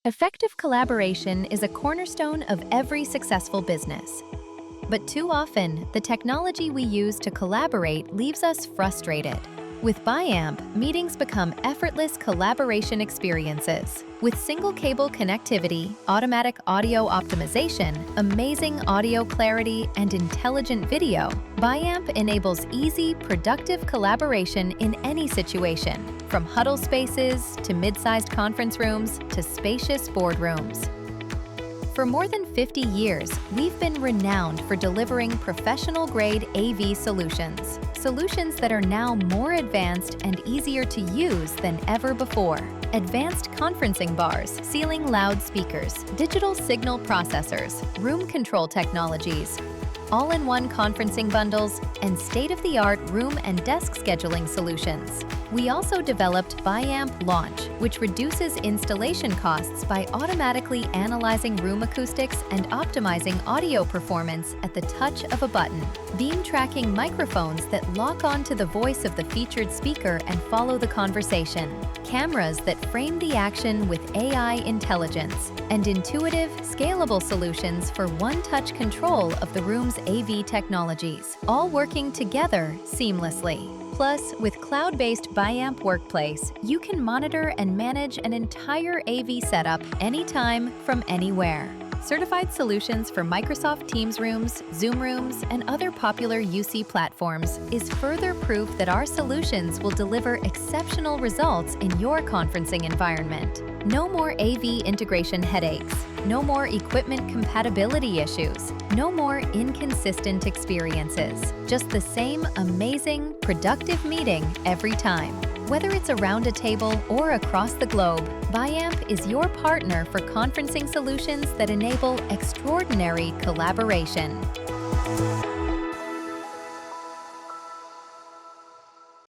Effective collaboration is a cornerstone of every successful business. But too often, the technology we use to collaborate leaves us frustrated. With Biamp, meetings become effortless collaboration experiences. With single cable connectivity, automatic audio optimization, amazing audio clarity, and intelligent video, Biamp enables easy, productive collaboration in any situation, from huddle spaces to mid-sized conference rooms to spacious boardrooms. For more than 50 years, we've been renowned for delivering professional-grade AV solutions that are now more advanced and easier to use than ever before. Advanced conferencing bars, ceiling loudspeakers, digital signal processors, room control technologies, all-in-one conferencing bundles, and state-of-the-art room and desk scheduling solutions. We also developed Biamp Launch, which reduces installation costs by automatically analyzing room acoustics and optimizing audio performance at the touch of a button. Beam tracking microphones that lock onto the voice of the featured speaker and follow the conversation. Cameras that frame the action with AI intelligence, and intuitive, scalable solutions for one-touch control of the room's AV technologies, all working together seamlessly. Plus, with cloud-based Biamp Workplace, you can monitor and manage an entire AV setup anytime from anywhere. Certified solutions for Microsoft Teams rooms, Zoom rooms, and other popular UC platforms is further proof that our solutions will deliver exceptional results in your conferencing environment. No more AV integration headaches, no more equipment compatibility issues, no more inconsistent experiences. Just the same amazing, productive meeting every time. Whether it's around a table or across the globe, Biamp is your partner for conferencing solutions that enable extraordinary collaboration.